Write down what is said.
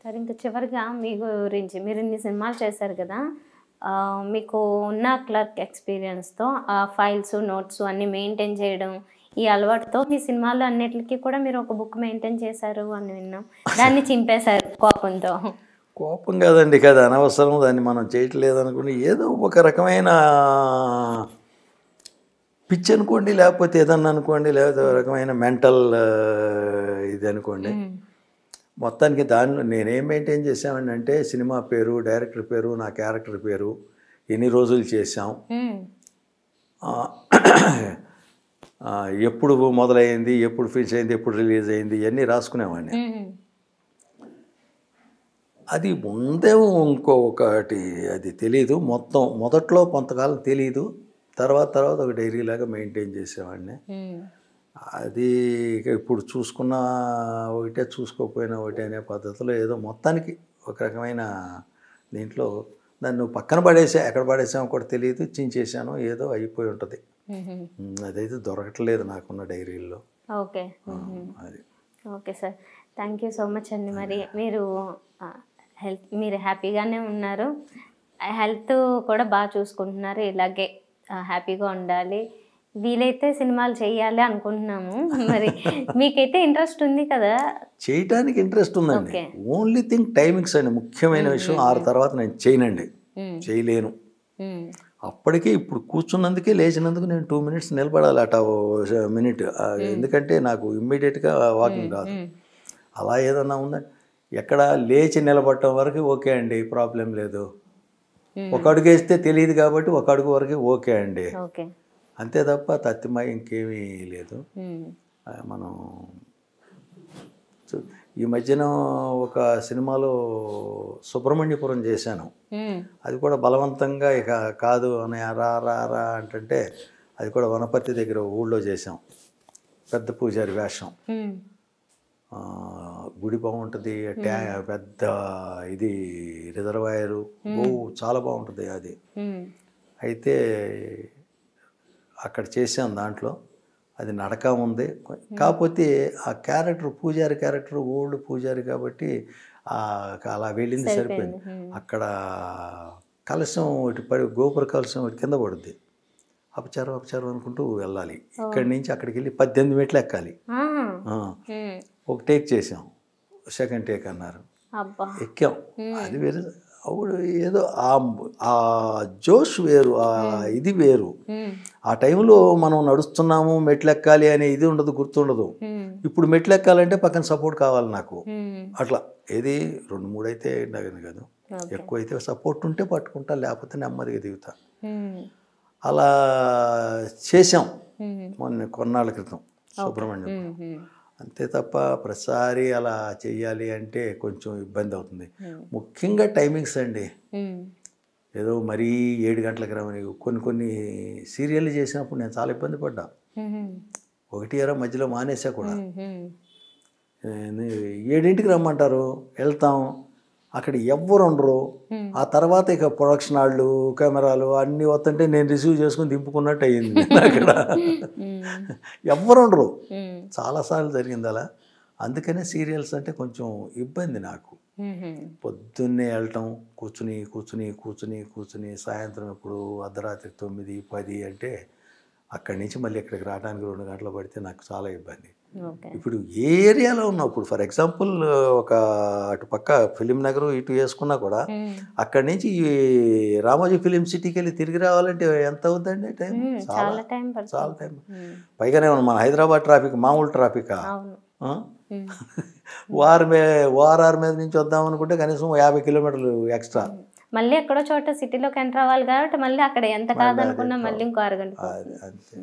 సరే ఇంకా చివరిగా మీ గురించి మీరు ఇన్ని సినిమాలు చేశారు కదా! మీకు ఉన్న క్లర్క్ ఎక్స్‌పీరియన్స్‌తో ఆ ఫైల్స్, నోట్స్ అన్నీ మెయింటైన్ చేయడం, ఈ అలవాటుతో మీ సినిమాల్లో అన్నిట్లికి కూడా మీరు ఒక బుక్ మెయింటైన్ చేశారు అని విన్నాం. దాన్ని చింపేశారు కోపంతో. కోపం కాదండి, కాదు అనవసరం, దాన్ని మనం చేయట్లేదు అనుకోండి, ఏదో ఒక రకమైన పిచ్చి అనుకోండి, లేకపోతే ఏదన్నా అనుకోండి, లేకపోతే ఒక రకమైన మెంటల్ ఇది అనుకోండి. మొత్తానికి దానిలో నేనేం మెయింటైన్ చేసామండి అంటే సినిమా పేరు, డైరెక్టర్ పేరు, నా క్యారెక్టర్ పేరు, ఎన్ని రోజులు చేసాం, ఎప్పుడు మొదలైంది, ఎప్పుడు ఫినిష్ అయింది, ఎప్పుడు రిలీజ్ అయింది, ఇవన్నీ రాసుకునేవాడిని. అది ముందేమో ఇంకొకటి అది తెలీదు, మొదట్లో కొంతకాలం తెలీదు, తర్వాత ఒక డైరీలాగా మెయింటైన్ చేసేవాడిని. అది ఇప్పుడు చూసుకున్న ఒకటే, చూసుకోకపోయినా ఒకటే అనే పద్ధతిలో ఏదో మొత్తానికి ఒక రకమైన దీంట్లో నన్ను పక్కన పడేసా, ఎక్కడ పడేసామో కూడా తెలియదు, చించేసాను, ఏదో అయిపోయి ఉంటుంది. అదైతే దొరకట్లేదు నాకున్న డైరీల్లో. ఓకే. అది okay sir, thank you so much అండి. మరి మీరు హ్యాపీగానే ఉన్నారు, హెల్త్ కూడా బాగా చూసుకుంటున్నారు, ఇలాగే హ్యాపీగా ఉండాలి, వీలైతే సినిమాలు చేయాలి అనుకుంటున్నాము. మరి మీకైతే ఇంట్రెస్ట్ ఉంది కదా? చేయటానికి ఇంట్రెస్ట్ ఉందండి, ఓన్లీ థింగ్ టైమింగ్స్ అండి ముఖ్యమైన విషయం. 6 తర్వాత నేను చేయనండి, చేయలేను. అప్పటికే ఇప్పుడు కూర్చున్నందుకే, లేచినందుకు నేను 2 minutes నిలబడాలి, అట మినిట్, ఎందుకంటే నాకు ఇమ్మీడియట్గా వాకింగ్ రాదు. అలా ఏదన్నా ఉందండి, ఎక్కడ లేచి నిలబడటం వరకు ఓకే అండి, ప్రాబ్లం లేదు. ఒక అడుగు వేస్తే తెలియదు కాబట్టి ఒక అడుగు వరకు ఓకే అండి, అంతే తప్ప తత్తిమాయి ఇంకేమీ లేదు. మనం ఈ మధ్యన ఒక సినిమాలో సుబ్రహ్మణ్యపురం చేశాను, అది కూడా బలవంతంగా ఇక కాదు అని రా అంటే అది కూడా వనపర్తి దగ్గర ఊళ్ళో చేసాం, పెద్ద పూజారి వేషం. గుడి బాగుంటుంది, పెద్ద ఇది రిజర్వాయరు, చాలా బాగుంటుంది అది. అయితే అక్కడ చేసాం, దాంట్లో అది నడక ఉంది, కాకపోతే ఆ క్యారెక్టర్ పూజారి క్యారెక్టర్ ఓల్డ్ పూజారి కాబట్టి అలా వెళ్ళింది సరిపోయింది. అక్కడ కలశం ఒకటి పడి, గోపుర కలశం ఒకటి కింద పడుద్ది, అపచారం అనుకుంటూ వెళ్ళాలి, ఇక్కడి నుంచి అక్కడికి వెళ్ళి 18 మెట్లు ఎక్కాలి. ఒక టేక్ చేసాం, సెకండ్ టేక్ అన్నారు, ఎక్కాం, అది వేరే. అప్పుడు ఏదో ఆ జోష్ వేరు, ఆ ఇది వేరు. ఆ టైంలో మనం నడుస్తున్నాము, మెట్లు ఎక్కాలి అనే ఇది ఉండదు, గుర్తుండదు. ఇప్పుడు మెట్లు ఎక్కాలంటే పక్కన సపోర్ట్ కావాలి నాకు, అట్లా ఏది 2-3 అయితే కాదు, ఎక్కువైతే సపోర్ట్ ఉంటే పట్టుకుంటా, లేకపోతే నెమ్మదిగా దిగుతా. అలా చేసాం కొన్నాళ్ళ క్రితం సుబ్రహ్మణ్యం. అంతే తప్ప ప్రతిసారి అలా చెయ్యాలి అంటే కొంచెం ఇబ్బంది అవుతుంది. ముఖ్యంగా టైమింగ్స్ అండి, ఏదో మరీ 7 గంటలకు రమ్మని కొన్ని సీరియళ్ళు చేసినప్పుడు నేను చాలా ఇబ్బంది పడ్డా. 1 మధ్యలో మానేసా కూడా. 7ంటికి రమ్మంటారు, వెళ్తాం, అక్కడ ఎవ్వరు ఉండరు. ఆ తర్వాత ఇక ప్రొడక్షన్ వాళ్ళు, కెమెరాలు అన్నీ వస్తుంటే నేను రిసీవ్ చేసుకుని దింపుకున్నట్టు అయ్యింది అక్కడ. ఎవ్వరు ఉండరు, చాలాసార్లు జరిగింది అలా. అందుకనే సీరియల్స్ అంటే కొంచెం ఇబ్బంది నాకు. పొద్దున్నే వెళ్ళటం, కూర్చుని సాయంత్రం ఇప్పుడు అర్ధరాత్రి 9, 10 అంటే అక్కడి నుంచి మళ్ళీ ఇక్కడికి రావడానికి 2 గంటలు పడితే నాకు చాలా ఇబ్బంది. ఇప్పుడు ఏ ఏరియాలో ఉన్నావు, ఇప్పుడు ఫర్ ఎగ్జాంపుల్ ఒక అటు పక్క ఫిలిం నగర్ ఇటు వేసుకున్నా కూడా అక్కడి నుంచి ఈ రామోజీ ఫిలిం సిటీకి వెళ్ళి తిరిగి రావాలంటే ఎంత అవుతుందండి టైం? చాలా టైం. పైగానే మన హైదరాబాద్ ట్రాఫిక్ మామూలు ట్రాఫికా? ఓఆర్ఆర్ మీద నుంచి వద్దాం అనుకుంటే కనీసం 50 కిలోమీటర్లు ఎక్స్ట్రా. మళ్ళీ ఎక్కడో చోట సిటీలోకి ఎంటర్ అవ్వాలి కాబట్టి మళ్ళీ అక్కడ ఎంత కాదనుకున్నా మళ్ళీ ఇంకో 6 గంటలు. అంతే.